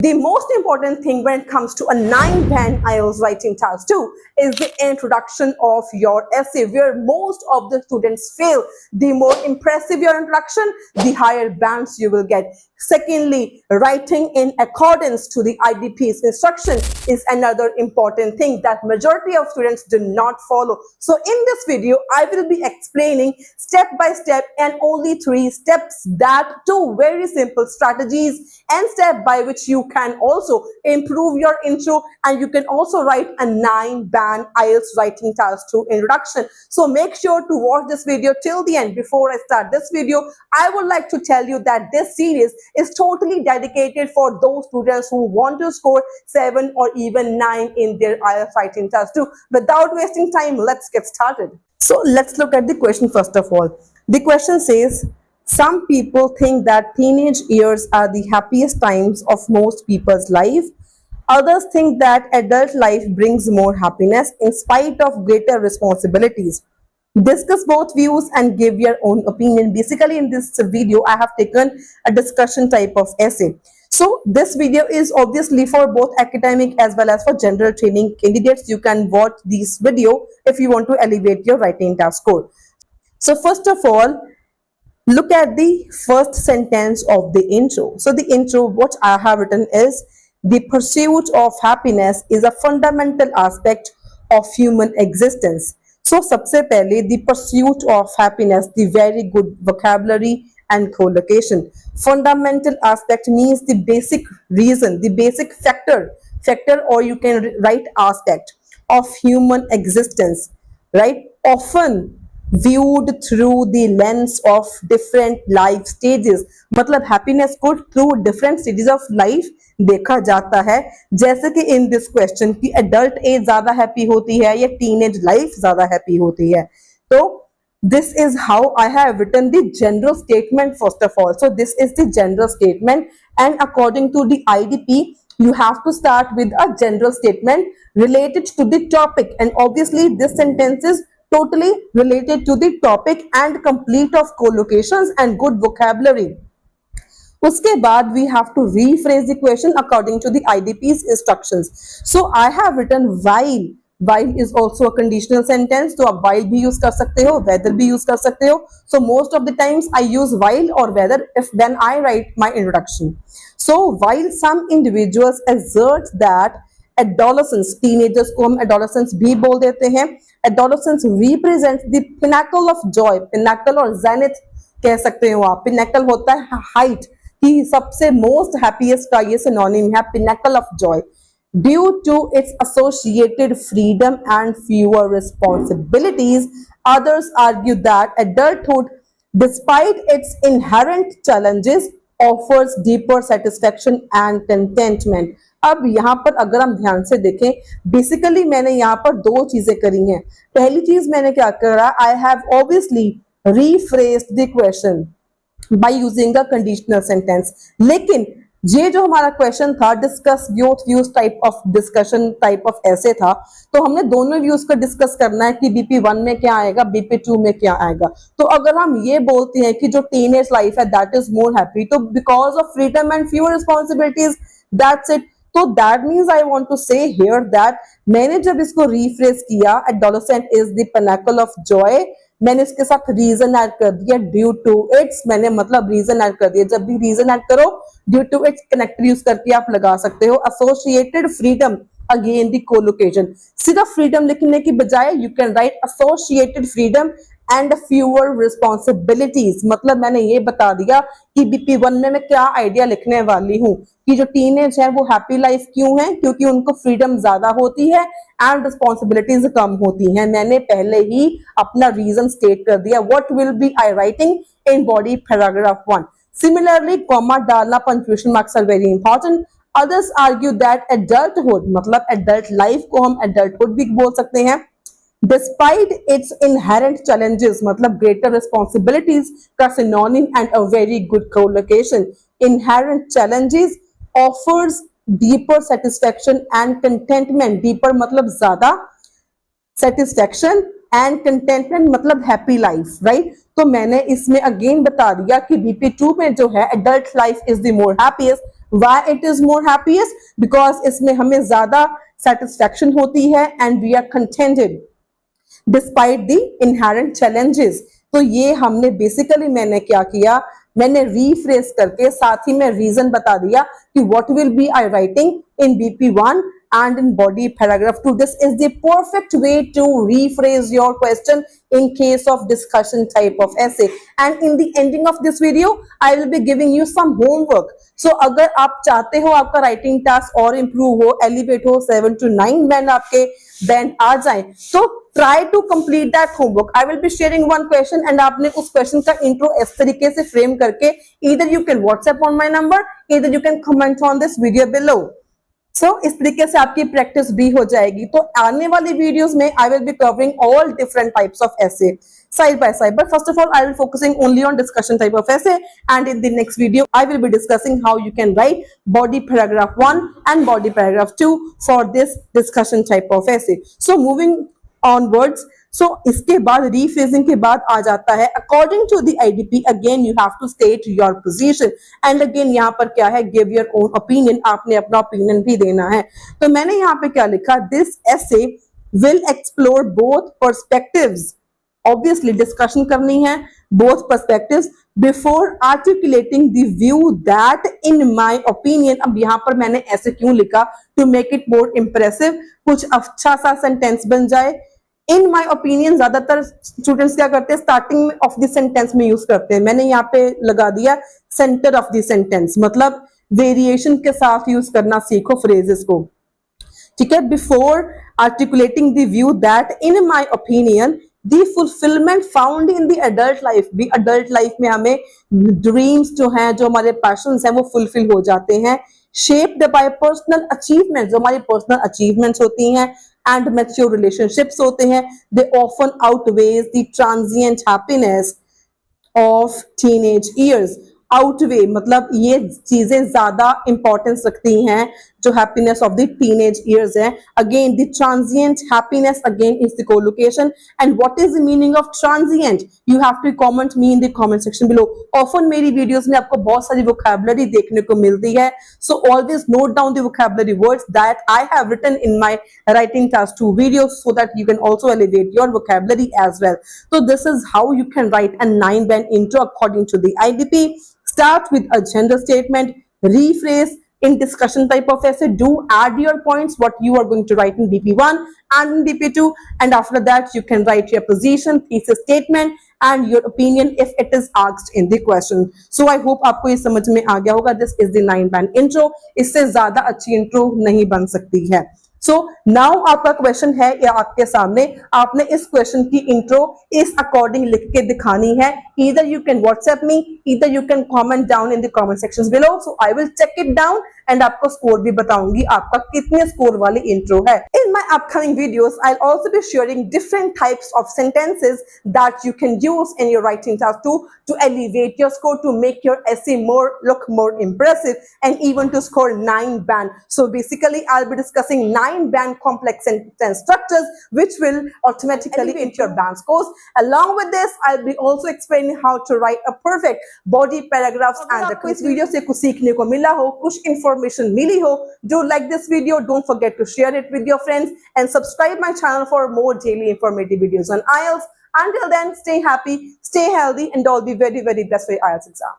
The most important thing when it comes to a 9-band IELTS writing task 2 is the introduction of your essay, where most of the students fail. The more impressive your introduction, the higher bands you will get. Secondly, writing in accordance to the IDP's instruction is another important thing that majority of students do not follow. So in this video, I will be explaining step by step and only 3 steps, that 2 very simple strategies and step by which you can also improve your intro, and you can also write a 9-band IELTS writing task 2 introduction. So make sure to watch this video till the end. Before I start this video, I would like to tell you that this series is totally dedicated for those students who want to score 7 or even 9 in their IELTS writing task 2. Without wasting time, let's get started. So let's look at the question first of all. The question says, some people think that teenage years are the happiest times of most people's life. Others think that adult life brings more happiness in spite of greater responsibilities. Discuss both views and give your own opinion. Basically, in this video, I have taken a discussion type of essay. So this video is obviously for both academic as well as for general training candidates. You can watch this video if you want to elevate your writing task score. So first of all, look at the first sentence of the intro. So the intro, what I have written is, the pursuit of happiness is a fundamental aspect of human existence. So सबसे पहले the pursuit of happiness, the very good vocabulary and collocation. Fundamental aspect means the basic reason, the basic factor, or you can write aspect of human existence, right? Often viewed through the lens of different life stages. मतलब happiness को through different stages of life देखा जाता है. जैसे कि in this question कि adult age ज़्यादा happy होती है या teenage life ज़्यादा happy होती है. तो this is how I have written the general statement first of all. So this is the general statement, and according to the IDP, you have to start with a general statement related to the topic, and obviously this sentence is totally related to the topic and complete of collocations and good vocabulary. उसके बाद we have to rephrase the question according to the IDP's instructions. So I have written while. While is also a conditional sentence, तो आप while भी use कर सकते हो, whether भी use कर सकते हो. So most of the times I use while or whether if when I write my introduction. So while some individuals assert that adolescence, teenagers को हम adolescence भी बोल देते हैं, adolescence represents the pinnacle of joy. Pinnacle और zenith कह सकते हो आप. Pinnacle होता है height, कि सबसे most happiest का ये synonym है, pinnacle of joy. Due to its associated freedom and fewer responsibilities, others argue that adulthood, despite its inherent challenges, offers deeper satisfaction and contentment. अब यहाँ पर अगर हम ध्यान से देखें, बेसिकली मैंने यहाँ पर 2 चीजें करी हैं. पहली चीज मैंने क्या करा, I have obviously rephrased the question by using a conditional sentence. लेकिन ये जो हमारा क्वेश्चन था, discuss both views type of discussion type of ऐसे था, तो हमने दोनों व्यूज को डिस्कस करना है कि BP1 में क्या आएगा, BP2 में क्या आएगा. तो अगर हम ये बोलते हैं कि जो टीनेज लाइफ है दैट इज मोर हैप्पी, तो because of freedom and fewer responsibilities, that's it. तो that means I want to say here that मैंने जब इसको रिफ्रेज किया, adolescent is the pinnacle of joy, मैंने इसके साथ रीजन ऐड कर दिया ड्यू टू इट्स. मैंने मतलब रीजन ऐड कर दिया. जब भी रीजन ऐड करो, due to its connector use करके आप लगा सकते हो. Associated freedom, again the collocation. सिर्फ फ्रीडम लिखने की बजाय you can write associated freedom and fewer responsibilities. मतलब मैंने ये बता दिया कि BP1 में मैं क्या आइडिया लिखने वाली हूँ कि जो टीनेज है वो हैप्पी लाइफ क्यों है, क्योंकि उनको फ्रीडम ज्यादा होती है एंड रिस्पॉन्सिबिलिटीज कम होती हैं. मैंने पहले ही अपना रीजन स्टेट कर दिया. What will be I writing in body paragraph 1. Similarly comma डालना, punctuation marks are very important. Others argue that adulthood, मतलब एडल्ट लाइफ को हम एडल्टहुड भी बोल सकते हैं, despite its inherent challenges, मतलब greater responsibilities का synonym and a very good collocation. Inherent challenges offers deeper satisfaction and contentment. Deeper मतलब ज्यादा, satisfaction and contentment मतलब happy life, right? तो मैंने इसमें अगेन बता दिया कि BP2 में जो है adult life is the more happiest, Why it is more happiest? Because इसमें हमें ज्यादा satisfaction होती है and we are contented despite the inherent challenges. तो ये हमने बेसिकली मैंने क्या किया, मैंने रीफ्रेस करके साथ ही में रीजन बता दिया कि what will be I writing in BP1 and in body paragraph 2. This is the perfect way to rephrase your question in case of discussion type of essay. And in the ending of this video, I will be giving you some homework. So अगर आप चाहते हो आपका writing task और improve हो, elevate हो, 7 to 9 band आपके band आ जाए, तो try to complete that homework. I will be sharing one question and आपने उस question का intro इस तरीके से frame करके either you can WhatsApp on my number, either you can comment on this video below. इस तरीके से आपकी प्रैक्टिस भी हो जाएगी। तो आने वाली वीडियोस में I will be covering all different types of essay side by side, but first of all I will focusing only on discussion type of essay, and in the next video I will be discussing how you can write body paragraph 1 and body paragraph 2 for this discussion type of essay. So moving onwards, इसके बाद rephrasing के बाद आ जाता है according to the IDP, again you have to state your position and again यहाँ पर क्या है, गिव योर ओन ओपिनियन, आपने अपना ओपिनियन भी देना है। तो मैंने यहाँ पे क्या लिखा, this essay will explore both perspectives, obviously discussion करनी है both perspectives before articulating the view that in my opinion. अब यहाँ पर मैंने ऐसे क्यों लिखा, to make it more impressive, कुछ अच्छा सा सेंटेंस बन जाए। इन माई ओपिनियन ज्यादातर स्टूडेंट्स क्या करते हैं, स्टार्टिंग ऑफ द सेंटेंस में यूज करते हैं, मैंने यहाँ पे लगा दिया सेंटर ऑफ द सेंटेंस, मतलब वेरिएशन के साथ यूज करना सीखो फ्रेजेस को, ठीक है। Before articulating the view that in my opinion the fulfilment found in the adult life, भी एडल्ट लाइफ में हमें ड्रीम्स जो हैं, जो हमारे पैशंस हैं वो फुलफिल हो जाते हैं। शेप्ड बाय पर्सनल अचीवमेंट, जो हमारी पर्सनल अचीवमेंट्स होती हैं and mature relationships होते हैं, they often outweighs the transient happiness of teenage years. Outweigh मतलब ये चीजें ज्यादा इंपॉर्टेंस रखती हैं जो happiness of the teenage years है। Again the transient happiness again is the collocation, and what is the meaning of transient, you have to comment me in the comment section below. Often मेरी videos में आपको बहुत सारी vocabulary देखने को मिलती है, so always note down the vocabulary words that I have written in my writing task 2 videos so that you can also elevate your vocabulary as well. तो this is how you can write a 9-band intro according to the IDP. Start with a gender statement, rephrase in discussion type of essay, do add your points what you are going to write in BP1 and in BP2, and after that you can write your position, thesis statement and your opinion if it is asked in the question. So I hope आपको ये समझ में आ गया होगा। This is the 9-band intro, इससे ज्यादा अच्छी intro नहीं बन सकती है। सो नाउ आपका क्वेश्चन है या आपके सामने, आपने इस क्वेश्चन की इंट्रो इस अकॉर्डिंग लिख के दिखानी है। Either you can WhatsApp me, either you can comment down in the comment sections below, so I will check it down एंड आपको स्कोर भी बताऊंगी आपका कितने स्कोर वाली इंट्रो है। In my upcoming videos I will also be sharing different types of sentences that you can use in your writing task to elevate your score, to make your essay look more impressive, and even to score 9-band. So basically I'll be discussing 9-band complex sentence structures which will automatically elevate your band scores. Along with this I'll be also explaining how to write a perfect body paragraphs, and आपको इस video से कुछ सीखने को मिला हो, कुछ information मिली हो, do like this video, don't forget to share it with your friends and subscribe my channel for more daily informative videos on IELTS. Until then, stay happy, stay healthy, and all the very, very best for your IELTS exam.